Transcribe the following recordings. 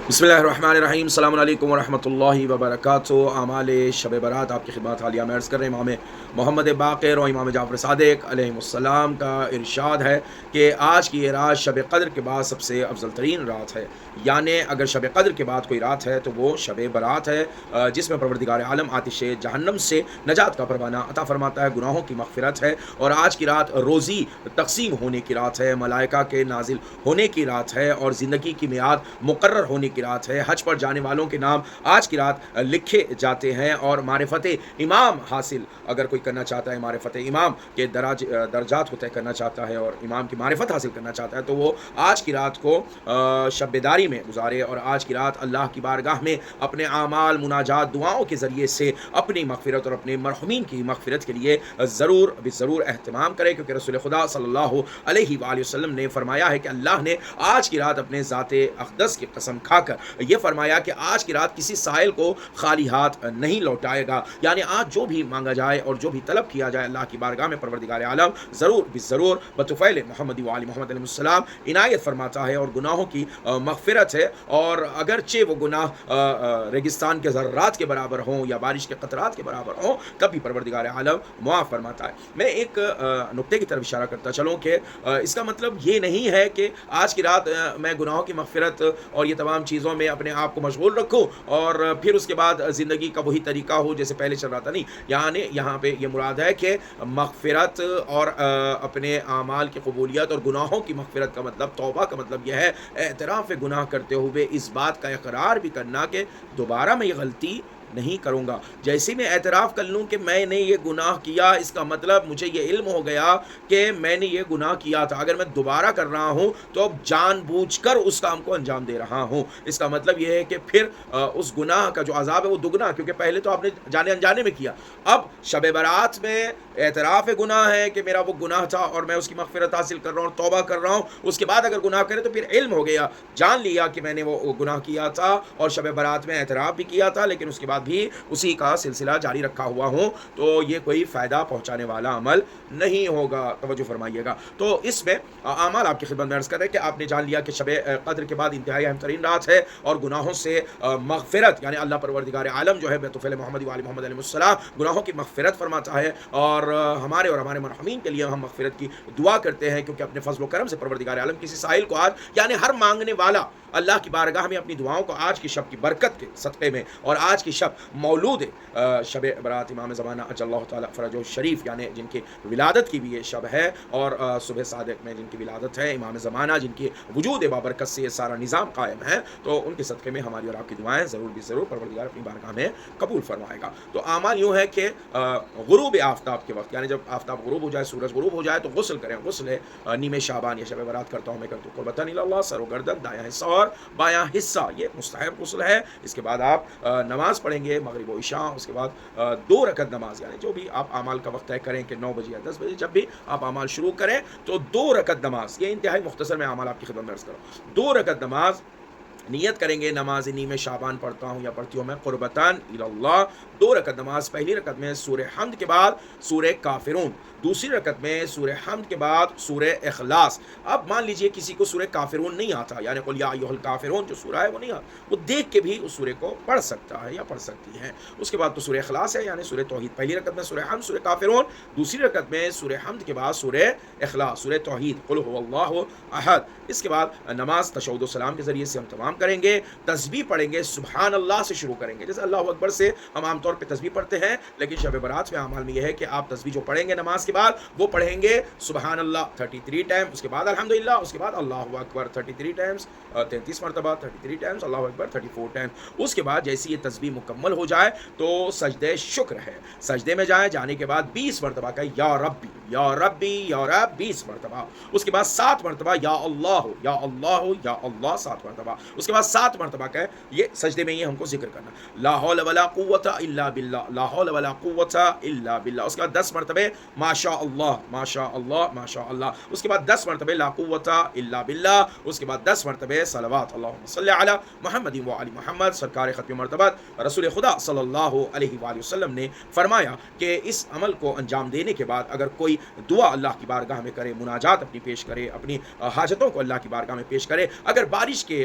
بسم اللہ الرحمن الرحیم، السلام علیکم ورحمۃ اللہ وبرکاتہ۔ اعمال شب برات آپ کی خدمات حالیہ میں عرض کر رہے ہیں۔ امام محمد باقر اور امام جعفر صادق علیہ السلام کا ارشاد ہے کہ آج کی یہ رات شب قدر کے بعد سب سے افضل ترین رات ہے، یعنی اگر شب قدر کے بعد کوئی رات ہے تو وہ شب برات ہے، جس میں پروردگار عالم آتش جہنم سے نجات کا پروانہ عطا فرماتا ہے، گناہوں کی مغفرت ہے، اور آج کی رات روزی تقسیم ہونے کی رات ہے، ملائکہ کے نازل ہونے کی رات ہے، اور زندگی کی میعاد مقرر ہونے کی رات ہے۔ حج پر جانے والوں کے نام آج کی رات لکھے جاتے ہیں، اور معرفت امام حاصل اگر کوئی کرنا چاہتا ہے، معرفت امام کے درجات کو طے کرنا چاہتا ہے اور امام کی معرفت حاصل کرنا چاہتا ہے، تو وہ آج کی رات کو شب بیداری میں گزارے، اور آج کی رات اللہ کی بارگاہ میں اپنے اعمال، مناجات، دعاؤں کے ذریعے سے اپنی مغفرت اور اپنے مرحومین کی مغفرت کے لیے ضرور اہتمام کرے، کیونکہ رسول خدا صلی اللہ علیہ وآلہ وسلم نے فرمایا ہے کہ اللہ نے آج کی رات اپنے ذات اقدس کی قسم کھا کر یہ فرمایا کہ آج کی رات کسی سائل کو خالی ہاتھ نہیں لوٹائے گا، یعنی آج جو بھی مانگا جائے اور جو بھی طلب کیا جائے اللہ کی بارگاہ میں پروردگار عالم ضرور بطفیل محمد و آل محمد علیہ السلام عنایت فرماتا ہے، اور گناہوں کی مغفرت ہے، اور اگرچہ وہ گناہ ریگستان کے ذرات کے برابر ہوں یا بارش کے قطرات کے برابر ہوں، کبھی پروردگار عالم معاف فرماتا ہے۔ میں ایک نقطے کی طرف اشارہ کرتا چلوں کہ اس کا مطلب یہ نہیں ہے کہ آج کی رات میں گناہوں کی مغفرت اور یہ تمام چیزوں میں اپنے آپ کو مشغول رکھوں اور پھر اس کے بعد زندگی کا وہی طریقہ ہو جیسے پہلے چل رہا تھا، نہیں، یعنی یہاں پہ یہ مراد ہے کہ مغفرت اور اپنے اعمال کی قبولیت اور گناہوں کی مغفرت کا مطلب، توبہ کا مطلب یہ ہے اعتراف گناہ کرتے ہوئے اس بات کا اقرار بھی کرنا کہ دوبارہ میں یہ غلطی نہیں کروں گا۔ جیسے میں اعتراف کر لوں کہ میں نے یہ گناہ کیا، اس کا مطلب مجھے یہ علم ہو گیا کہ میں نے یہ گناہ کیا تھا، اگر میں دوبارہ کر رہا ہوں تو اب جان بوجھ کر اس کام کو انجام دے رہا ہوں۔ اس کا مطلب یہ ہے کہ پھر اس گناہ کا جو عذاب ہے وہ دگنا، کیونکہ پہلے تو آپ نے جانے انجانے میں کیا، اب شب برات میں اعتراف گناہ ہے کہ میرا وہ گناہ تھا اور میں اس کی مغفرت حاصل کر رہا ہوں، توبہ کر رہا ہوں۔ اس کے بعد اگر گناہ کرے تو پھر علم ہو گیا، جان لیا کہ میں نے وہ گناہ کیا تھا اور شب برات میں اعتراف بھی کیا تھا، لیکن اس کے بعد بھی اسی کا سلسلہ جاری رکھا ہوا ہوں، تو یہ کوئی فائدہ پہنچانے والا عمل نہیں ہوگا۔ توجہ فرمائیے گا۔ تو اس میں اعمال آپ کی خدمت میں عرض کر رہے ہیں کہ آپ نے جان لیا کہ شب قدر کے بعد انتہائی اہم ترین رات ہے، اور گناہوں سے مغفرت، یعنی اللہ پروردگار عالم جو ہے بطفیل محمد و آل محمد علیہ السلام گناہوں کی مغفرت فرماتا ہے، اور ہمارے اور ہمارے مرحومین کے لیے ہم مغفرت کی دعا کرتے ہیں، کیونکہ اپنے فضل و کرم سے پروردگار عالم کسی سائل کو آج، یعنی ہر مانگنے والا اللہ کی بارگاہ میں اپنی دعاؤں کو آج کی شب کی برکت کے صدقے میں، اور آج کی شب مولود شب برات امام زمانہ اجل اللہ تعالی فرجہ الشریف، یعنی جن کی ولادت کی بھی یہ شب ہے، اور صبح صادق میں جن کی ولادت ہے، امام زمانہ جن کی وجود بابرکت سے یہ سارا نظام قائم ہے، تو ان کے صدقے میں ہماری اور آپ کی دعائیں ضرور پروردگار اپنی بارگاہ میں قبول فرمائے گا۔ تو اعمال یوں ہے کہ غروب آفتاب کے وقت، یعنی جب آفتاب غروب ہو جائے، سورج غروب ہو جائے، تو غسل کریں۔ غسل ہے نیمے شعبان یا شب برات کرتا ہوں میں کرتا ہوں قربتاً الی اللہ، سر و گردن، دایاں حصہ اور بایاں حصہ، یہ مستحب غسل ہے۔ اس کے بعد آپ نماز پڑھیں گے مغرب و عشاء، اس کے بعد 2 رکعت نماز، یعنی جو بھی آپ اعمال کا وقت طے کریں کہ 9 بجے یا 10 بجے، جب بھی آپ اعمال شروع کریں تو 2 رکعت نماز، یہ انتہائی مختصر میں اعمال آپ کی خدمت میں عرض کروں۔ 2 رکعت نماز نیت کریں گے، نماز نیم شعبان پڑھتا ہوں یا پڑھتی ہوں میں قربتاً الی اللہ۔ 2 رکعت نماز، پہلی رکعت میں سورہ حمد کے بعد سورہ کافرون، دوسری رکعت میں سورہ حمد کے بعد سورہ اخلاص۔ اب مان لیجئے کسی کو سورہ کافرون نہیں آتا، یعنی قل یا ایھا الکافرون جو سورہ ہے وہ نہیں آتا، وہ دیکھ کے بھی اس سورہ کو پڑھ سکتا ہے یا پڑھ سکتی ہے۔ اس کے بعد تو سورہ اخلاص ہے، یعنی سورہ توحید، پہلی رکعت میں سورہ حمد، سورہ کافرون، دوسری رکعت میں سورہ حمد کے بعد سورہ اخلاص، سورہ توحید، قل ھو اللہ احد۔ اس کے بعد نماز تشہد و سلام کے ذریعے سے ہم تمام کریں گے، تسبیح پڑھیں گے، سبحان اللہ سے شروع کریں گے، جیسے اللہ اکبر سے ہم عام طور پہ تسبیح پڑھتے ہیں، لیکن شب برات میں اعمال میں یہ ہے کہ آپ تسبیح جو پڑھیں گے نماز کے بعد وہ پڑھیں گے سبحان اللہ 33 ٹائم، اس کے بعد الحمدللہ، اس کے بعد اللہ اکبر 33 ٹائمز، 33 مرتبہ 33 ٹائمز، اللہ اکبر 34 ٹائمز۔ اس کے بعد جیسی یہ تسبیح مکمل ہو جائے تو سجدے شکر ہے، سجدے میں جائیں، جانے کے بعد 20 مرتبہ کا یا ربی یا ربی یا رب 20 مرتبہ، اس کے بعد 7 مرتبہ یا اللہ یا اللہ یا اللہ 7 مرتبہ، اس کے بعد 7 مرتبہ کا یہ سجدے میں یہ ہم کو ذکر کرنا، لا حول ولا قوت الا باللہ، لا حول ولا قوت الا باللہ، اس کے بعد 10 مرتبہ ماشاء اللہ ماشاء اللہ ماشاء اللہ، اس کے بعد 10 مرتبہ لا قوت الا باللہ، اس کے بعد 10 مرتبہ صلوات اللہم صلی علی محمد و علی محمد، سرکار ختم مرتبت رسول خدا صلی اللہ علیہ وآلہ وسلم نے فرمایا کہ اس عمل کو انجام دینے کے بعد اگر کوئی دعا اللہ کی بارگاہ میں کرے، مناجات اپنی پیش کرے، اپنی حاجتوں کو اللہ کی بارگاہ میں پیش کرے، اگر بارش کے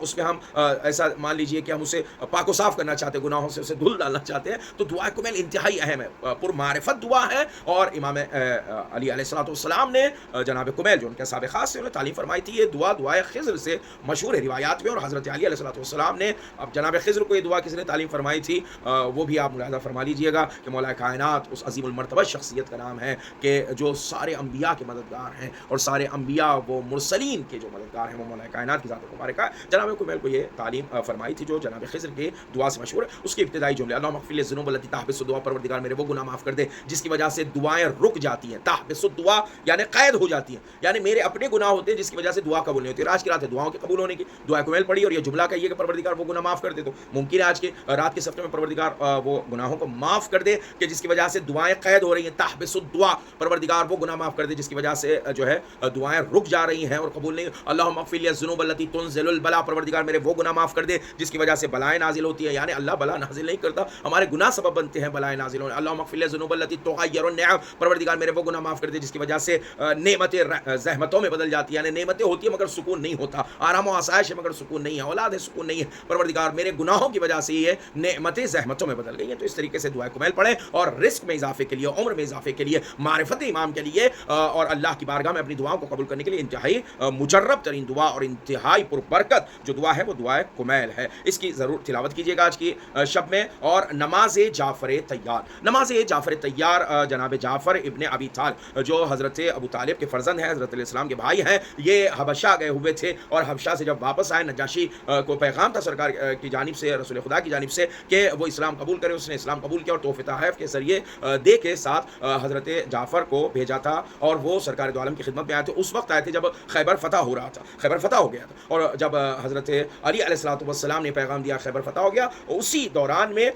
اس میں ہم ایسا مان لیجئے کہ ہم اسے پاک و صاف کرنا چاہتے ہیں، گناہوں سے اسے دھل ڈالنا چاہتے ہیں، تو دعائے کمیل انتہائی اہم ہے، پرمعرفت دعا ہے. اور امام علی علیہ السلام نے جناب کمیل جو ان کے صحابہ خاص سے انہیں تعلیم فرمائی تھی، یہ دعائے خضر سے مشہور ہے روایات میں. اور حضرت علی علیہ السلام نے اب جناب خضر کو یہ دعا کس نے تعلیم فرمائی تھی وہ بھی آپ ملاحظہ فرما لیجئے گا کہ مولا کائنات اس عظیم المرتبہ شخصیت کا نام ہے کہ جو سارے انبیاء کے مددگار ہیں اور سارے انبیاء وہ مرسلین کے جو مددگار ہیں وہ مولا کائنات کی ذات مبارکہ ہے. جناب کمیل کو یہ تعلیم فرمائی تھی جو جناب خضر کے دعا سے مشہور ہے. اس کے ابتدائی جملے اللہم اغفر لی الذنوب التی تحبس الدعاء، پروردگار میرے وہ گناہ معاف کر دے جس کی وجہ سے دعائیں رک جاتی ہیں. تحبس الدعاء یعنی قید ہو جاتی ہیں، یعنی میرے اپنے گناہ ہوتے ہیں جس کی وجہ سے دعا قبول نہیں ہوتی. آج کی رات ہے دعاؤں کے قبول ہونے کی، دعا کمیل پڑھی اور یہ جملہ کہیے کہ پروردگار وہ گناہ معاف کر دے. تو ممکن ہے آج کے رات کے صفحے میں پروردگار وہ گناہوں کو معاف کر دے کہ جس کی وجہ سے دعائیں قید ہو رہی ہیں. تحبس الدعاء، پروردگار وہ گناہ معاف کر دے جس کی وجہ سے جو ہے دعائیں رک جا رہی ہیں اور قبول نہیں. اللہم اغفر لی الذنوب التی تنزل البلاء، پروردگار میرے وہ گناہ معاف کر دے جس کی وجہ سے بلائیں نازل ہوتی ہیں. یعنی اللہ بلا نازل نہیں کرتا، ہمارے گناہ سبب بنتے ہیں بلائیں نازل ہونے. اللہم اغفر لی الذنوب التی تغیر النعم، پروردگار میرے وہ گناہ معاف کر دے جس کی وجہ سے نعمتیں زحمتوں میں بدل جاتی ہیں. یعنی نعمتیں ہوتی ہیں مگر سکون نہیں ہوتا، آرام و آسائش ہے مگر سکون نہیں ہے، اولاد ہے سکون نہیں ہے. پروردگار میرے گناہوں کی وجہ سے یہ نعمتیں زحمتوں میں بدل گئی ہیں. تو اس طریقے سے دعائے کمیل پڑھیں اور رزق میں اضافے کے لیے، عمر میں اضافے کے لیے، معرفت امام کے لیے اور اللہ کی بارگاہ میں اپنی دعاؤں کو قبول کرنے کے لیے انتہائی مجرب ترین دعا اور انتہائی پربرکت جو دعا ہے وہ دعائے کمیل ہے. اس کی ضرور تلاوت کیجیے گا آج کی شب میں. اور نماز جعفر طیار، نماز جعفر طیار جناب جعفر ابن ابی طالب جو حضرت ابو طالب کے فرزند ہیں، حضرت علیہ السلام کے بھائی ہیں، یہ حبشہ گئے ہوئے تھے اور حبشہ سے جب واپس آئے نجاشی کو پیغام تھا سرکار کی جانب سے، رسول خدا کی جانب سے کہ وہ اسلام قبول کرے. اس نے اسلام قبول کیا اور تحفہ تحائف کے ذریعے دے کے ساتھ حضرت جعفر کو بھیجا تھا اور وہ سرکار دو عالم کی خدمت میں آئے تھے. اس وقت آئے تھے جب خیبر فتح ہو رہا تھا، خیبر فتح ہو گیا تھا. اور جب حضرت علی علیہ السلام نے پیغام دیا خیبر فتح ہو گیا، اسی دوران میں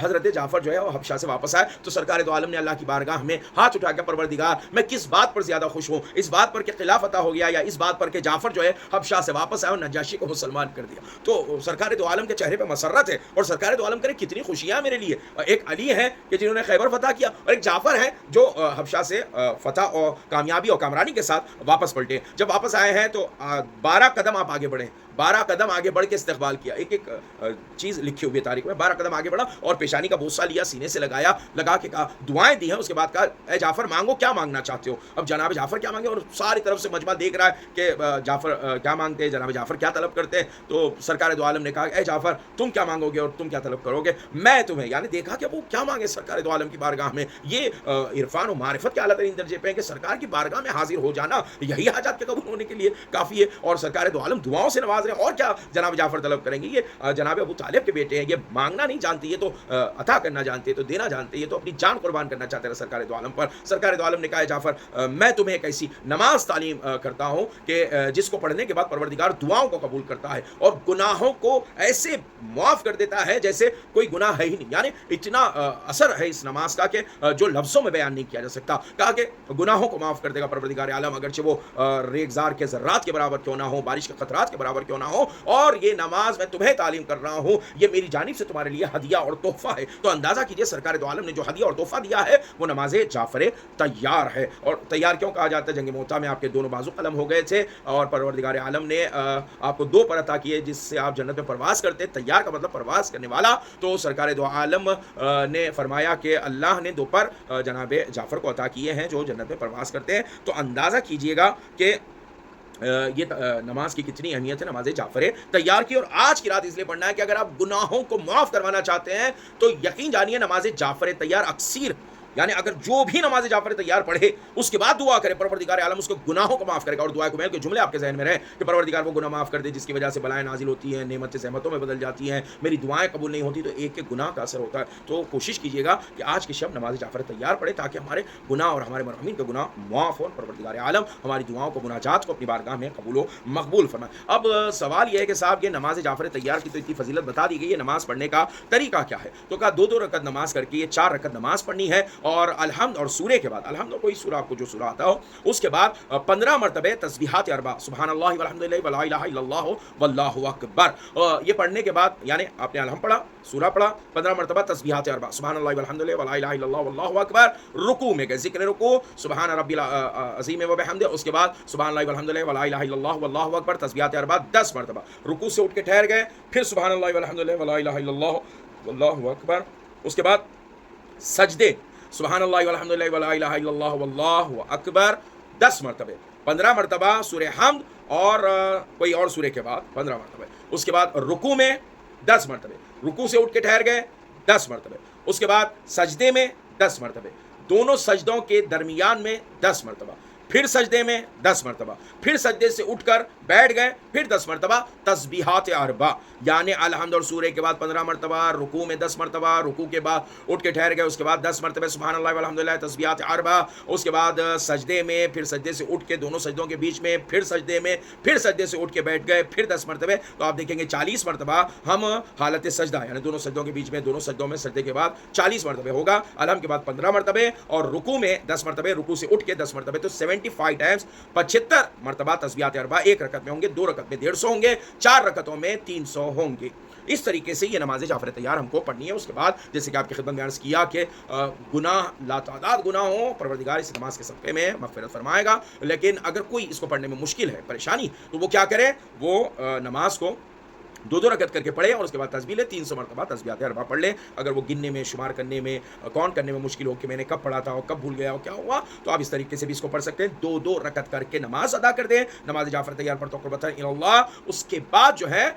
حضرت جعفر جو ہے وہ حبشہ سے واپس آئے. تو سرکار دو عالم نے اللہ کی بارگاہ میں ہاتھ اٹھا کے پروردگار میں کس بات پر زیادہ خوش ہوں، اس بات پر کہ قلعہ فتح ہو گیا یا اس بات پر کہ جعفر جو ہے حبشہ سے واپس آئے اور نجاشی کو مسلمان کر دیا. تو سرکار دو عالم کے چہرے پہ مسرت ہے اور سرکار دو عالم کرے کتنی خوشیاں میرے لیے. ایک علی ہیں کہ جنہوں نے خیبر فتح کیا اور ایک جعفر ہیں جو حبشہ سے فتح اور کامیابی اور کامرانی کے ساتھ واپس پلٹے. جب واپس آئے ہیں تو 12 قدم آپ آگے بڑھیں، 12 قدم آگے بڑھ کے استقبال کیا. ایک ایک چیز لکھی ہوئی ہے تاریخ میں. 12 قدم آگے بڑھا اور پیشانی کا بوسہ لیا، سینے سے لگایا، لگا کے کہا، دعائیں دی ہیں. اس کے بعد کہا اے جعفر مانگو، کیا مانگنا چاہتے ہو. اب جناب جعفر کیا مانگے اور ساری طرف سے مجمع دیکھ رہا ہے کہ جعفر کیا مانگتے ہیں، جناب جعفر کیا طلب کرتے ہیں. تو سرکار دو عالم نے کہا اے جعفر تم کیا مانگو گے اور تم کیا طلب کرو گے، میں تمہیں. یعنی دیکھا کہ وہ کیا مانگے سرکار دو عالم کی بارگاہ میں. یہ عرفان و معرفت کے اعلیٰ ترین درجے پہ ہے کہ سرکار کی بارگاہ میں حاضر ہو جانا یہی حاجات کے قبول ہونے کے لیے کافی ہے. اور سرکار دو عالم دعاؤں سے نواز رہے ہیں، اور کیا جناب جعفر طلب کریں گے. یہ جناب ابو طالب کے بیٹے ہیں، یہ مانگنا نہیں جانتے، یہ تو عطا کرنا جانتے، تو دینا جانتے، یہ تو اپنی جان قربان کرنا چاہتے ہیں سرکار دو عالم پر. سرکار دو عالم نے کہا جعفر میں تمہیں ایک ایسی نماز تعلیم کرتا ہوں کہ جس کو پڑھنے کے بعد پروردگار دعاؤں کو قبول کرتا ہے اور گناہوں کو ایسے معاف کر دیتا ہے جیسے کوئی گناہ ہے ہی نہیں. یعنی اتنا اثر ہے اس نماز کا کہ جو لفظوں میں بیان نہیں کیا جا سکتا. کہا کہ گناہوں کو معاف کر دے گا پروردگار عالم، اگرچہ وہ ریگزار کے ذرات کے برابر کیوں نہ ہو، بارش کے قطرات کے برابر کیوں نہ ہو. اور یہ نماز میں تمہیں تعلیم کر رہا ہوں، یہ میری جانب سے تمہارے لیے ہدیہ اور تحفہ ہے. تو اندازہ کیجئے سرکار دو عالم نے جو ہدیہ اور تحفہ دیا ہے وہ نماز جعفر طیار ہے. اور طیار کیوں کہا جاتا ہے؟ جنگ موتا میں آپ کے دونوں بازو قلم ہو گئے تھے اور پروردگار عالم نے آپ کو 2 پر عطا کیے جس سے آپ جنت میں پرواز کرتے. طیار کا مطلب پرواز کرنے والا. تو سرکار دو عالم نے فرمایا کہ اللہ نے 2 پر جناب جعفر کو عطا کیے ہیں جو جنت میں پرواز کرتے ہیں. تو اندازہ کیجئے گا کہ یہ نماز کی کتنی اہمیت ہے نماز جعفر طیار کی. اور آج کی رات اس لیے پڑھنا ہے کہ اگر آپ گناہوں کو معاف کروانا چاہتے ہیں تو یقین جانیے نماز جعفر طیار اکثیر، یعنی اگر جو بھی نماز جعفر طیار پڑھے اس کے بعد دعا کرے پروردگار عالم اس کو گناہوں کو معاف کرے گا. اور دعا کمیل کے جملے آپ کے ذہن میں رہے کہ پروردگار وہ گناہ معاف کر دے جس کی وجہ سے بلائیں نازل ہوتی ہیں، نعمتیں زحمتوں میں بدل جاتی ہیں، میری دعائیں قبول نہیں ہوتی، تو ایک گناہ کا اثر ہوتا ہے. تو کوشش کیجیے گا کہ آج کی شب نماز جعفر طیار پڑھے تاکہ ہمارے گناہ اور ہمارے مرحومین کے گناہ معاف ہوں. پروردگار عالم ہماری دعاؤں کو، مناجات کو اپنی بارگاہ میں قبول و مقبول فرمائے. اب سوال یہ ہے کہ صاحب یہ نماز جعفر طیار کی تو اتنی فضیلت بتا دی گئی ہے، نماز پڑھنے کا طریقہ کیا ہے؟ تو کہا 2 رکعت نماز کر کے یہ 4 رکعت نماز پڑھنی ہے اور الحمد اور سورے کے بعد الحمد اور کوئی سورہ آپ کو جو سورہ آتا ہو اس کے بعد 15 مرتبہ تسبیحات اربع سبحان اللہ والحمدللہ ولا الہ الا اللہ واللہ اکبر. یہ پڑھنے کے بعد یعنی آپ نے الحمد پڑھا, سورہ پڑھا, 15 مرتبہ تسبیحات اربع سبحان اللہ والحمدللہ ولا الہ الا اللہ واللہ اکبر. رکوع میں گئے, ذکر رکوع سبحان ربی العظیم و بحمدہ, اس کے بعد سبحان اللہ والحمدللہ ولا الہ الا اللہ واللہ اکبر تسبیحات اربع 10 مرتبہ. رکوع سے اٹھ کے ٹھہر گئے, پھر سبحان اللہ والحمدللہ ولا الہ الا اللہ واللہ اکبر. اس کے بعد سجدے سبحان اللہ والحمدللہ ولا الہ الا اللہ واللہ اکبر 10 مرتبہ. 15 مرتبہ سورہ حمد اور کوئی اور سورے کے بعد 15 مرتبہ. اس کے بعد رکوع میں 10 مرتبہ, رکوع سے اٹھ کے ٹھہر گئے 10 مرتبہ. اس کے بعد سجدے میں 10 مرتبہ, دونوں سجدوں کے درمیان میں 10 مرتبہ, پھر سجدے میں 10 مرتبہ, پھر سجدے سے اٹھ کر بیٹھ گئے, پھر 10 مرتبہ تسبیحات اربع یعنی الحمد اور سورہ کے بعد 15 مرتبہ, رکوع میں 10 مرتبہ, رکوع کے بعد اٹھ کے ٹھہر گئے, اس کے بعد 10 مرتبہ سبحان اللہ والحمدللہ تسبیحات اربع. اس کے بعد سجدے میں, پھر سجدے سے اٹھ کے دونوں سجدوں کے بیچ میں, پھر سجدے میں, پھر سجدے سے اٹھ کے بیٹھ گئے, پھر 10 مرتبہ. تو آپ دیکھیں گے 40 مرتبہ ہم حالت سجدہ یعنی دونوں سجدوں کے بیچ میں, دونوں سجدوں میں سجدے کے بعد 40 مرتبہ ہوگا. الحمد کے بعد 15 مرتبہ اور رکوع میں 10 مرتبہ, رکوع سے اٹھ کے 10 مرتبہ. تو 75 ٹائمز 75 مرتبہ تسبیحات اربع ایک رکعت میں ہوں گے, 2 رکعت میں 150 ہوں گے, 4 رکعتوں میں 300 ہوں گے. اس طریقے سے یہ نماز جعفر تیار ہم کو پڑھنی ہے. اس کے بعد جیسے کہ آپ کی خدمت میں عرض کیا کہ گناہ لاتعداد گناہ ہوں, پروردگار اس نماز کے صدقے میں مغفرت فرمائے گا. لیکن اگر کوئی اس کو پڑھنے میں مشکل ہے, پریشانی, تو وہ کیا کرے, وہ نماز کو 2 رکعت کر کے پڑھے اور اس کے بعد تسبیح لے, 300 مرتبہ تسبیحات اربع پڑھ لے. اگر وہ گننے میں, شمار کرنے میں, کاؤنٹ کرنے میں مشکل ہو کہ میں نے کب پڑھا تھا اور کب بھول گیا اور کیا ہوا, تو آپ اس طریقے سے بھی اس کو پڑھ سکتے ہیں. 2 رکعت کر کے نماز ادا کر دیں, نماز جعفر تیار پر قربۃ اللہ. اس کے بعد جو ہے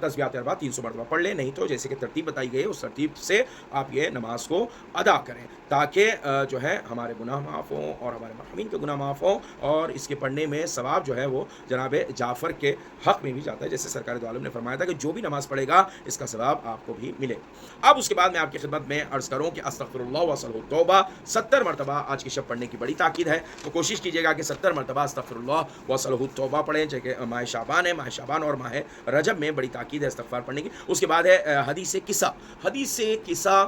تسبیحات اربع 300 مرتبہ پڑھ لیں. نہیں تو جیسے کہ ترتیب بتائی گئی ہے اس ترتیب سے آپ یہ نماز کو ادا کریں تاکہ جو ہے ہمارے گناہ معاف ہوں اور ہمارے مرحومین کے گناہ معاف ہوں. اور اس کے پڑھنے میں ثواب جو ہے وہ جناب جعفر کے حق میں بھی جاتا ہے, جیسے سرکار دو عالم نے فرمایا تھا کہ جو بھی نماز پڑھے گا اس کا ثواب آپ کو بھی ملے. اب اس کے بعد میں آپ کی خدمت میں عرض کروں کہ استغفر اللہ وصلہ التوبہ 70 مرتبہ آج کی شب پڑھنے کی بڑی تاکید ہے. تو کوشش کیجیے گا کہ 70 مرتبہ استغفر اللہ وصلہ التوبہ پڑھیں, جبکہ ماہ شعبان ہے, ماہ شعبان اور ماہ رجب میں بڑی تاکید ہے استغفار پڑھنے کی. اس کے بعد ہے حدیث قصہ. حدیث قصہ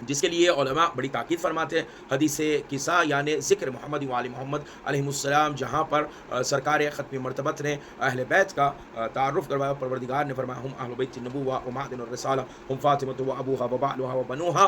جس کے لیے علماء بڑی تاکید فرماتے ہیں. حدیث قصہ یعنی ذکر محمد و آل محمد علیہ السلام, جہاں پر سرکار ختم مرتبت نے اہل بیت کا تعارف کروایا. پروردگار نے فرمایا ہم اہل بیت النبوہ و معدن الرسالہ ہم فاطمۃ و ابوہا و بعلہا و بنوہا.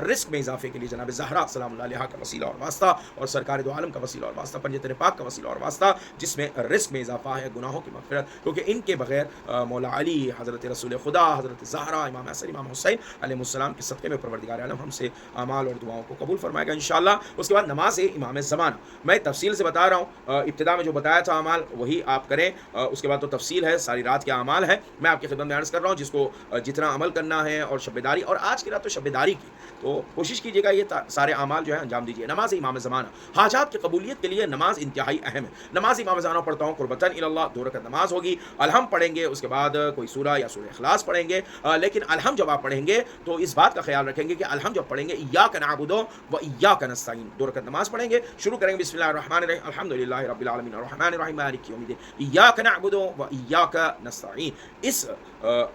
رزق میں اضافے کے لیے جناب زہرا سلام اللہ علیہا کا وسیلہ اور واسطہ, اور سرکار دو عالم کا وسیلہ اور واسطہ, پنجتن پاک کا وسیلہ اور واسطہ, جس میں رزق میں اضافہ ہے, گناہوں کی مغفرت, کیونکہ ان کے بغیر مولا علی, حضرت رسول خدا, حضرت زہرا, امام حسن, امام حسین علیہ السلام کے صدقے میں پروردگار عالم ہم سے اعمال اور دعاؤں کو قبول فرمائے گا انشاءاللہ. اس کے بعد نماز امام زمانہ میں تفصیل سے بتا رہا ہوں, ابتدا میں جو بتایا تھا اعمال وہی آپ کریں. اس کے بعد تو تفصیل ہے, ساری رات کے اعمال ہے, میں آپ کی خدمت میں عرض کر رہا ہوں. جس کو جتنا عمل کرنا ہے اور شبیداری, اور آج کی رات تو شبیداری کی, تو کوشش کیجیے گا یہ سارے اعمال جو ہے انجام دیجیے. نماز امام زمانہ حاجات کی قبولیت کے لیے نماز انتہائی اہم ہے. نماز امام زمانہ پڑھتا ہوں قربتاً الی اللہ, 2 رکعت نماز ہوگی, الحمد پڑھیں گے, اس کے بعد کوئی سورہ یا سورہ اخلاص پڑھیں گے. لیکن الحمد جب آپ پڑھیں گے تو اس بات کا خیال رکھیں گے کہ الحمد جب پڑھیں گے ایاک نعبد و ایاک نستعین, 2 رکعت نماز پڑھیں گے, شروع کریں گے بسم اللہ الرحمن الرحیم الحمدللہ رب العالمین الرحمن الرحیم مالک یوم الدین ایاک نعبد و ایاک نستعین. اس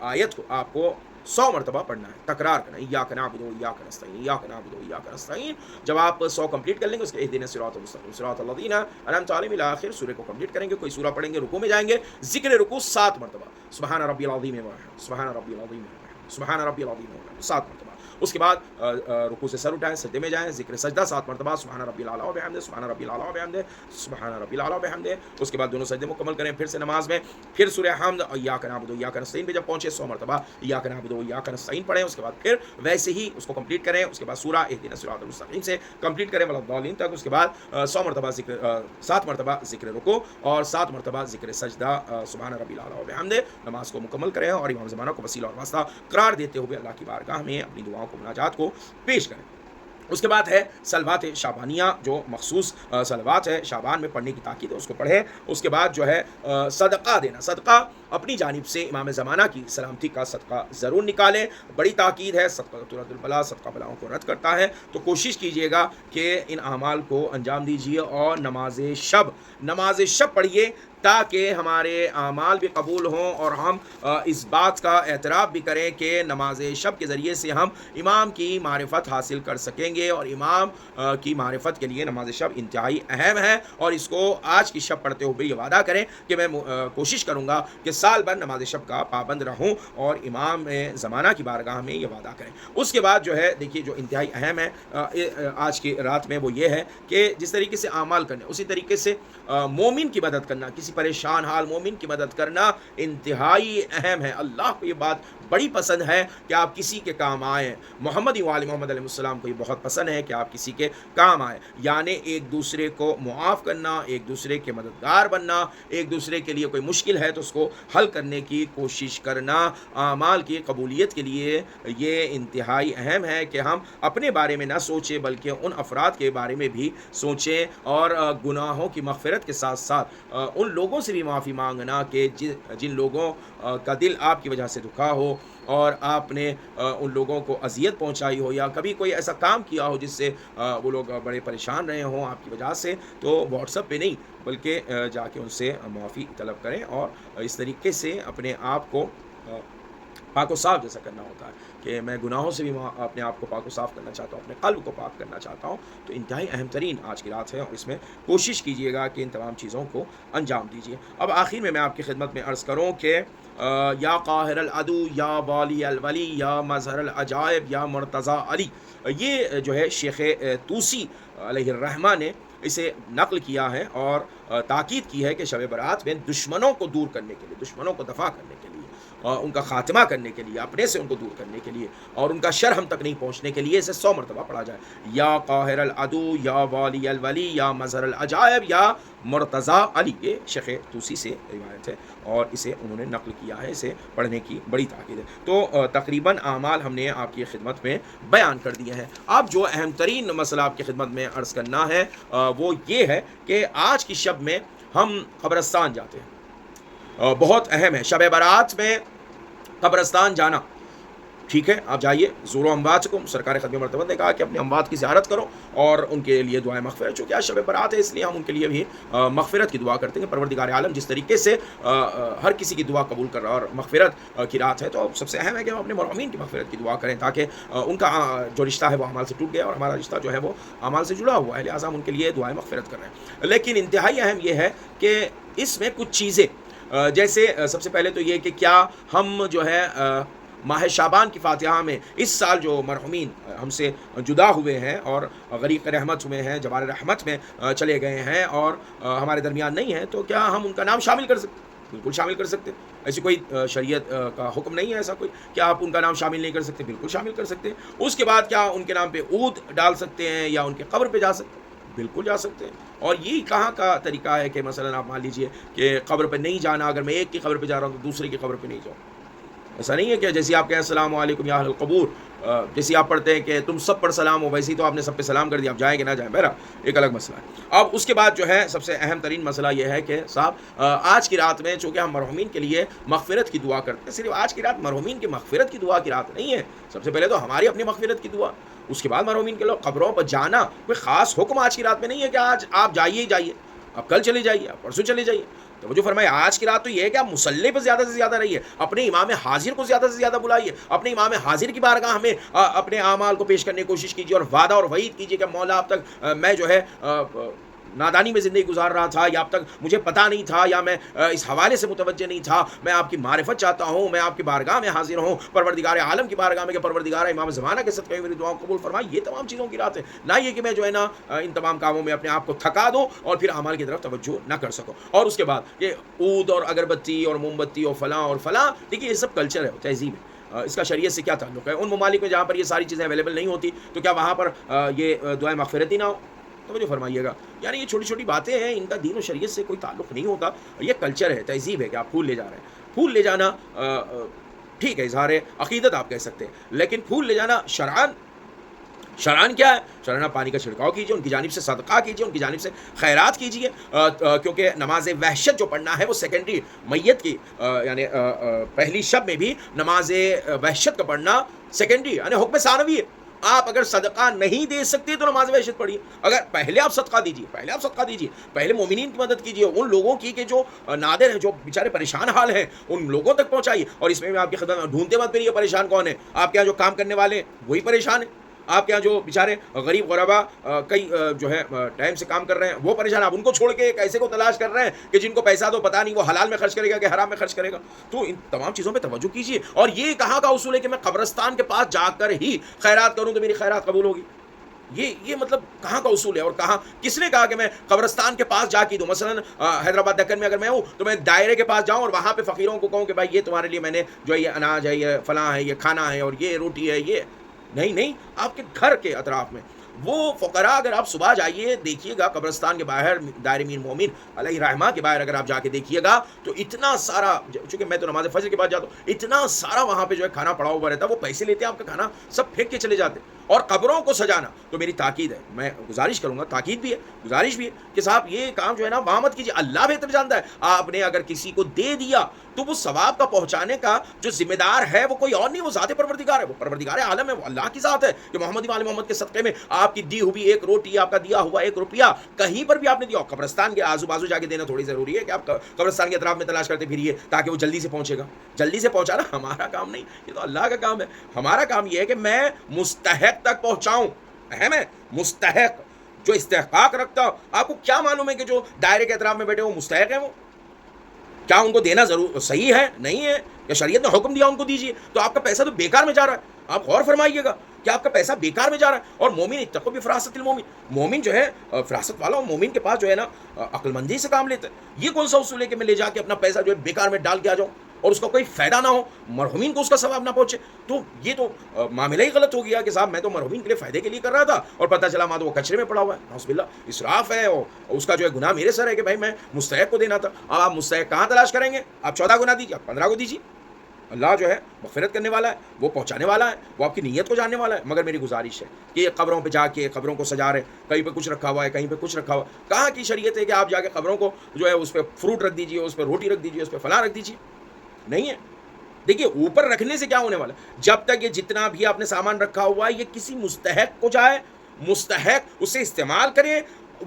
آیت کو آپ کو 100 مرتبہ پڑھنا ہے, تکرار کرنا, ایاک نعبد و ایاک نستعین, ایاک نعبد و ایاک نستعین. جب آپ 100 کمپلیٹ کر لیں گے, اس کے اہدنا الصراط المستقیم صراط الذین انعمت علیہم الی آخر سورہ کو کمپلیٹ کریں گے. کوئی سورہ پڑھیں گے, رکوع میں جائیں گے, ذکر رکوع 7 مرتبہ سبحان ربی العظیم و سبحان ربی العظیم سبحان ربی العظیم 7 مرتبہ. اس کے بعد رکوع سے سر اٹھائیں, سجدے میں جائیں, ذکر سجدہ 7 مرتبہ سبحان ربی الاعلیٰ و بحمدہ سبحان ربی الاعلیٰ و بحمدہ سبحان ربی الاعلیٰ و بحمدہ. اس کے بعد دونوں سجدے مکمل کریں, پھر سے نماز میں پھر سورہ حمد ایاک نعبد و ایاک نستعین پہ جب پہنچے 100 مرتبہ ایاک نعبد و ایاک نستعین پڑھیں. اس کے بعد پھر ویسے ہی اس کو کمپلیٹ کریں. اس کے بعد سورہ اہدنا الصراط المستقیم سے کمپلیٹ کریں ولا الضالین تک. اس کے بعد 100 مرتبہ ذکر 7 مرتبہ ذکر رکوع اور 7 مرتبہ ذکر سجدہ سبحان ربی الاعلیٰ و بحمدہ. نماز کو مکمل کریں اور امام زمانہ کو وسیلہ اور واسطہ قرار دیتے ہوئے اللہ کی بارگاہ میں اپنی دعاؤں کو, مناجات کو پیش کریں. اس کے بعد ہے صلوات شعبانیہ, جو مخصوص صلوات ہے شعبان میں پڑھنے کی تاکید ہے, اس کو پڑھیں. اس کے بعد جو ہے صدقہ دینا, صدقہ اپنی جانب سے امام زمانہ کی سلامتی کا صدقہ ضرور نکالیں, بڑی تاکید ہے. صدقہ ترد البلا, صدقہ بلاؤں کو رد کرتا ہے. تو کوشش کیجیے گا کہ ان اعمال کو انجام دیجیے. اور نماز شب پڑھیے تاکہ ہمارے اعمال بھی قبول ہوں اور ہم اس بات کا اعتراف بھی کریں کہ نماز شب کے ذریعے سے ہم امام کی معرفت حاصل کر سکیں گے، اور امام کی معرفت کے لیے نماز شب انتہائی اہم ہے۔ اور اس کو آج کی شب پڑھتے ہوئے یہ وعدہ کریں کہ میں کوشش کروں گا کہ سال بھر نماز شب کا پابند رہوں، اور امام زمانہ کی بارگاہ میں یہ وعدہ کریں۔ اس کے بعد جو ہے دیکھیے جو انتہائی اہم ہے آج کی رات میں، وہ یہ ہے کہ جس طریقے سے اعمال کرنے، اسی طریقے سے مومن کی مدد کرنا، کسی پریشان حال مومن کی مدد کرنا انتہائی اہم ہے۔ اللہ کو یہ بات بڑی پسند ہے کہ آپ کسی کے کام آئیں۔ محمد و آل محمد علیہ السلام کو یہ بہت پسند ہے کہ آپ کسی کے کام آئیں، یعنی ایک دوسرے کو معاف کرنا، ایک دوسرے کے مددگار بننا، ایک دوسرے کے لیے کوئی مشکل ہے تو اس کو حل کرنے کی کوشش کرنا۔ اعمال کی قبولیت کے لیے یہ انتہائی اہم ہے کہ ہم اپنے بارے میں نہ سوچیں بلکہ ان افراد کے بارے میں بھی سوچیں، اور گناہوں کی مغفرت کے ساتھ ساتھ ان لوگوں سے بھی معافی مانگنا کہ جن لوگوں کا دل آپ کی وجہ سے دکھا ہو، اور آپ نے ان لوگوں کو اذیت پہنچائی ہو، یا کبھی کوئی ایسا کام کیا ہو جس سے وہ لوگ بڑے پریشان رہے ہوں آپ کی وجہ سے، تو واٹس ایپ پہ نہیں بلکہ جا کے ان سے معافی طلب کریں، اور اس طریقے سے اپنے آپ کو پاک و صاف جیسا کرنا ہوتا ہے کہ میں گناہوں سے بھی اپنے آپ کو پاک و صاف کرنا چاہتا ہوں، اپنے قلب کو پاک کرنا چاہتا ہوں۔ تو انتہائی اہم ترین آج کی رات ہے، اور اس میں کوشش کیجئے گا کہ ان تمام چیزوں کو انجام دیجئے۔ اب آخر میں آپ کی خدمت میں عرض کروں کہ یا قاہر العدو، یا والی الولی، یا مظہر العجائب، یا مرتضی علی، یہ جو ہے شیخ طوسی علیہ الرحمہ نے اسے نقل کیا ہے اور تاکید کی ہے کہ شب برات میں دشمنوں کو دور کرنے کے لیے، دشمنوں کو دفع کرنے کے لیے، اور ان کا خاتمہ کرنے کے لیے، اپنے سے ان کو دور کرنے کے لیے، اور ان کا شر ہم تک نہیں پہنچنے کے لیے اسے 100 مرتبہ پڑھا جائے۔ یا قاہر العدو، یا والی الولی، یا مظہر العجائب، یا مرتضی علی، یہ شیخ طوسی سے روایت ہے اور اسے انہوں نے نقل کیا ہے، اسے پڑھنے کی بڑی تاکید ہے۔ تو تقریباً اعمال ہم نے آپ کی خدمت میں بیان کر دیے ہیں۔ اب جو اہم ترین مسئلہ آپ کی خدمت میں عرض کرنا ہے وہ یہ ہے کہ آج کی شب میں ہم قبرستان جاتے ہیں، بہت اہم ہے شب برات میں قبرستان جانا۔ ٹھیک ہے، آپ جائیے، زورو امواتکم، سرکار ختم مرتبہ نے کہا کہ اپنے اموات کی زیارت کرو اور ان کے لیے دعائیں مغفرت، چونکہ آج شب برات ہے اس لیے ہم ان کے لیے بھی مغفرت کی دعا کرتے ہیں۔ پروردگار عالم جس طریقے سے ہر کسی کی دعا قبول کر رہا اور مغفرت کی رات ہے، تو سب سے اہم ہے کہ ہم اپنے مرحومین کی مغفرت کی دعا کریں، تاکہ ان کا جو رشتہ ہے وہ اعمال سے ٹوٹ گیا اور ہمارا رشتہ جو ہے وہ اعمال سے جڑا ہوا ہے، لہٰذا ہم ان کے لیے دعائیں مغفرت کر رہے ہیں۔ لیکن انتہائی اہم یہ ہے کہ اس میں کچھ چیزیں، جیسے سب سے پہلے تو یہ کہ کیا ہم جو ہے ماہ شعبان کی فاتحہ میں اس سال جو مرحومین ہم سے جدا ہوئے ہیں اور غریق رحمت ہوئے ہیں، جبار رحمت میں چلے گئے ہیں اور ہمارے درمیان نہیں ہیں، تو کیا ہم ان کا نام شامل کر سکتے؟ بالکل شامل کر سکتے۔ ایسی کوئی شریعت کا حکم نہیں ہے ایسا کوئی کہ آپ ان کا نام شامل نہیں کر سکتے، بالکل شامل کر سکتے۔ اس کے بعد کیا ان کے نام پہ عود ڈال سکتے ہیں یا ان کے قبر پہ جا سکتے ہیں؟ بالکل جا سکتے ہیں۔ اور یہ کہاں کا طریقہ ہے کہ مثلا آپ مان لیجئے کہ قبر پہ نہیں جانا، اگر میں ایک کی قبر پہ جا رہا ہوں تو دوسرے کی قبر پہ نہیں جاؤں؟ ایسا نہیں ہے کہ جیسے آپ کہیں السلام علیکم یا اہل القبور، جیسے آپ پڑھتے ہیں کہ تم سب پر سلام ہو، ویسے ہی تو آپ نے سب پہ سلام کر دیا، آپ جائیں کہ نہ جائیں، بہرحال ایک الگ مسئلہ ہے۔ اب اس کے بعد جو ہے سب سے اہم ترین مسئلہ یہ ہے کہ صاحب آج کی رات میں چونکہ ہم مرحومین کے لیے مغفرت کی دعا کرتے ہیں، صرف آج کی رات مرحومین کی مغفرت کی دعا کی رات نہیں ہے، سب سے پہلے تو ہماری اپنی مغفرت کی دعا، اس کے بعد مرحومین کے لوگ قبروں پر جانا کوئی خاص حکم آج کی رات میں نہیں ہے کہ آج آپ جائیے ہی جائیے، آپ کل چلے جائیے، آپ پرسوں چلے جائیے۔ تو وہ جو فرمایا آج کی رات تو یہ ہے کہ آپ مصلی پہ زیادہ سے زیادہ رہیے، اپنے امام حاضر کو زیادہ سے زیادہ بلائیے، اپنے امام حاضر کی بارگاہ ہمیں اپنے اعمال کو پیش کرنے کی کوشش کیجیے، اور وعدہ اور وعید کیجیے کہ مولا اب تک میں جو ہے نادانی میں زندگی گزار رہا تھا، یا اب تک مجھے پتہ نہیں تھا، یا میں اس حوالے سے متوجہ نہیں تھا، میں آپ کی معرفت چاہتا ہوں، میں آپ کی بارگاہ میں حاضر ہوں، پروردگار عالم کی بارگاہ میں کہ پروردگار امام زمانہ کے صدقے میری دعاؤں قبول فرمائے۔ یہ تمام چیزوں کی رات ہے، نہ یہ کہ میں جو ہے نا ان تمام کاموں میں اپنے آپ کو تھکا دوں اور پھر اعمال کی طرف توجہ نہ کر سکوں۔ اور اس کے بعد یہ عود اور اگربتی اور موم بتی اور فلاں، دیکھیے یہ سب کلچر ہے، تہذیب ہے، اس کا شریعت سے کیا تعلق ہے؟ ان ممالک میں جہاں پر یہ ساری چیزیں اویلیبل نہیں ہوتی تو کیا وہاں پر یہ دعائیں مغفرت ہی نہ ہو؟ توجہ فرمائیے گا، یعنی یہ چھوٹی چھوٹی باتیں ہیں، ان کا دین و شریعت سے کوئی تعلق نہیں ہوتا، یہ کلچر ہے، تہذیب ہے کہ آپ پھول لے جا رہے ہیں۔ پھول لے جانا ٹھیک ہے، اظہار عقیدت آپ کہہ سکتے ہیں، لیکن پھول لے جانا شرعاً کیا ہے؟ شرعاً پانی کا چھڑکاؤ کیجیے، ان کی جانب سے صدقہ کیجیے، ان کی جانب سے خیرات کیجیے، کیونکہ نماز وحشت جو پڑھنا ہے وہ سیکنڈری میت کی، یعنی پہلی شب میں بھی نماز وحشت کا پڑھنا سیکنڈری یعنی حکم ثانوی ہے، آپ اگر صدقہ نہیں دے سکتے تو نماز وحشت پڑھیے. اگر پہلے آپ صدقہ دیجیے, پہلے مومنین کی مدد کیجیے, ان لوگوں کی کہ جو نادر ہیں, جو بیچارے پریشان حال ہیں, ان لوگوں تک پہنچائیے. اور اس میں آپ کی خدمت ڈھونڈتے مت پھریے پریشان کون ہے. آپ کے یہاں جو کام کرنے والے ہیں وہی پریشان ہیں, آپ کے یہاں جو بیچارے غریب غربا کئی جو ہے ٹائم سے کام کر رہے ہیں وہ پریشان, آپ ان کو چھوڑ کے ایک ایسے کو تلاش کر رہے ہیں کہ جن کو پیسہ تو پتہ نہیں وہ حلال میں خرچ کرے گا کہ حرام میں خرچ کرے گا. تو ان تمام چیزوں پہ توجہ کیجیے. اور یہ کہاں کا اصول ہے کہ میں قبرستان کے پاس جا کر ہی خیرات کروں تو میری خیرات قبول ہوگی؟ یہ مطلب کہاں کا اصول ہے؟ اور کہاں کس نے کہا کہ میں قبرستان کے پاس جا کے دوں؟ مثلا حیدرآباد دکن میں اگر میں ہوں تو میں دائرے کے پاس جاؤں اور وہاں پہ فقیروں کو کہوں کہ بھائی یہ تمہارے لیے میں نے جو یہ اناج ہے, یہ فلاں ہے, یہ کھانا ہے, اور یہ روٹی ہے, یہ نہیں, آپ کے گھر کے اطراف میں وہ فقراء, اگر آپ صبح جائیے دیکھیے گا قبرستان کے باہر دائر میر مومن علیہ رحمہ کے باہر اگر آپ جا کے دیکھیے گا تو اتنا سارا, چونکہ میں تو نماز فجر کے بعد جاتا ہوں, اتنا سارا وہاں پہ جو ہے کھانا پڑا ہوا رہتا ہے. وہ پیسے لیتے ہیں آپ کا کھانا سب پھینک کے چلے جاتے ہیں. اور قبروں کو سجانا تو میری تاکید ہے, میں گزارش کروں گا, تاکید بھی ہے, گزارش بھی ہے کہ صاحب یہ کام جو ہے نا وہاں مت کیجیے. اللہ بہتر جانتا ہے. آپ نے اگر کسی کو دے دیا تو وہ ثواب کا پہنچانے کا جو ذمہ دار ہے وہ کوئی اور نہیں, وہ ذات پروردگار ہے, وہ پروردگار عالم ہے, وہ اللہ کی ذات ہے. کہ محمد وآل محمد کے صدقے میں آپ کی دی ہوئی ایک روٹی, آپ کا دیا ہوا 1 روپیہ کہیں پر بھی آپ نے دیا, قبرستان کے آزو بازو جا کے دینا تھوڑی ضروری ہے کہ آپ قبرستان کے اطراف میں تلاش کرتے پھریے تاکہ وہ جلدی سے پہنچے گا. جلدی سے پہنچانا ہمارا کام نہیں, یہ تو اللہ کا کام ہے. ہمارا کام یہ ہے کہ میں مستحق تک پہنچاؤں. اہم ہے مستحق, جو استحقاق رکھتا ہو. آپ کو کیا معلوم ہے کہ جو دائرے کے اطراف میں بیٹھے وہ مستحق ہیں؟ وہ کیا ان کو دینا ضرور صحیح ہے؟ نہیں ہے. یا شریعت نے حکم دیا ان کو دیجیے, تو آپ کا پیسہ تو بیکار میں جا رہا ہے. آپ غور فرمائیے گا کہ آپ کا پیسہ بیکار میں جا رہا ہے. اور مومن اتقوا بفراست المومن, مومن جو ہے فراست والا, مومن کے پاس جو ہے نا عقل مندی سے کام لیتا ہے. یہ کون سا اصول ہے کہ میں لے جا کے اپنا پیسہ جو ہے بیکار میں ڈال کے آ جاؤں اور اس کا کوئی فائدہ نہ ہو, مرحومین کو اس کا ثواب نہ پہنچے؟ تو یہ تو معاملہ ہی غلط ہو گیا کہ صاحب میں تو مرحومین کے لیے فائدے کے لیے کر رہا تھا اور پتہ چلا ماں تو وہ کچرے میں پڑا ہوا ہے. نعوذ باللہ, اسراف ہے, اور اس کا جو ہے گناہ میرے سر ہے کہ بھائی میں مستحق کو دینا تھا. اب آپ مستحق کہاں تلاش کریں گے؟ آپ 14 گنا دیجیے, آپ 15 کو دیجیے. اللہ جو ہے مغفرت کرنے والا ہے, وہ پہنچانے والا ہے, وہ آپ کی نیت کو جاننے والا ہے. مگر میری گزارش ہے کہ یہ قبروں پہ جا کے قبروں کو سجا رہے, کہیں پہ کچھ رکھا ہوا ہے, کہیں پہ کچھ رکھا ہوا ہے. کہاں کی شریعت ہے کہ آپ جا کے قبروں کو جو ہے اس پہ فروٹ رکھ دیجیے, اس پہ روٹی رکھ دیجیے, اس پہ فلاں رکھ دیجیے؟ نہیں ہے. دیکھیے اوپر رکھنے سے کیا ہونے والا ہے؟ جب تک یہ جتنا بھی آپ نے سامان رکھا ہوا ہے یہ کسی مستحق کو جائے, مستحق اسے استعمال کرے,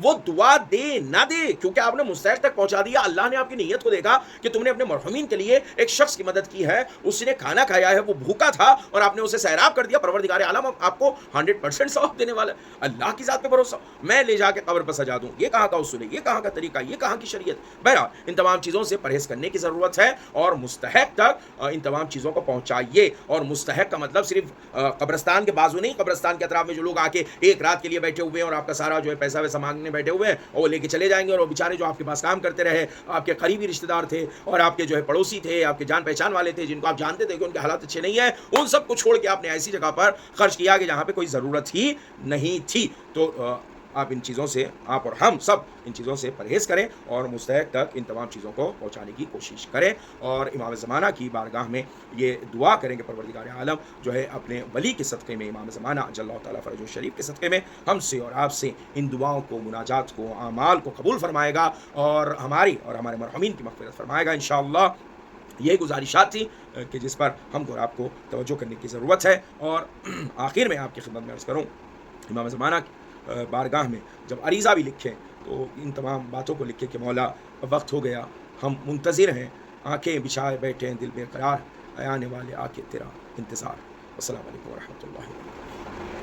وہ دعا دے نہ دے, کیونکہ آپ نے مستحق تک پہنچا دیا. اللہ نے آپ کی نیت کو دیکھا کہ تم نے اپنے مرحومین کے لیے ایک شخص کی مدد کی ہے, اس نے کھانا کھایا ہے, وہ بھوکا تھا اور آپ نے اسے سیراب کر دیا. پروردگار عالم آپ کو 100% ثواب دینے والا ہے. اللہ کی ذات پہ بھروسہ, میں لے جا کے قبر پر سجا دوں, یہ کہاں کا اصول ہے؟ یہ کہاں کا طریقہ؟ یہ کہاں کی شریعت؟ بہرحال ان تمام چیزوں سے پرہیز کرنے کی ضرورت ہے اور مستحق تک ان تمام چیزوں کو پہنچائیے. اور مستحق کا مطلب صرف قبرستان کے بازو نہیں, قبرستان کے اطراف میں جو لوگ آ کے ایک رات کے لیے بیٹھے ہوئے ہیں اور آپ کا سارا جو ہے پیسہ ویسا مانگنے بیٹھے ہوئے ہیں, وہ لے کے چلے جائیں گے. اور وہ بیچارے جو آپ کے پاس کام کرتے رہے, آپ کے قریبی رشتہ دار تھے اور آپ کے جو ہے پڑوسی تھے, آپ کے جان پہچان والے تھے, جن کو آپ جانتے تھے کہ ان کے حالات اچھے نہیں ہیں, ان سب کو چھوڑ کے آپ نے ایسی جگہ پر خرچ کیا کہ جہاں پہ کوئی ضرورت ہی نہیں تھی. تو آپ ان چیزوں سے, آپ اور ہم سب ان چیزوں سے پرہیز کریں اور مستحق تک ان تمام چیزوں کو پہنچانے کی کوشش کریں. اور امام زمانہ کی بارگاہ میں یہ دعا کریں کہ پروردگار عالم جو ہے اپنے ولی کے صدقے میں, امام زمانہ اجل اللہ تعالیٰ فرجہ شریف کے صدقے میں ہم سے اور آپ سے ان دعاؤں کو, مناجات کو, اعمال کو قبول فرمائے گا اور ہماری اور ہمارے مرحومین کی مغفرت فرمائے گا انشاءاللہ. یہ گزارشات تھی کہ جس پر ہم کو اور آپ کو توجہ کرنے کی ضرورت ہے. اور آخر میں آپ کی خدمت میں عرض کروں, امام زمانہ کی بارگاہ میں جب عریضہ بھی لکھیں تو ان تمام باتوں کو لکھیں کہ مولا وقت ہو گیا, ہم منتظر ہیں, آنکھیں بچھائے بیٹھے ہیں, دل بے قرار, آنے والے آ کے تیرا انتظار. السلام علیکم ورحمۃ اللہ.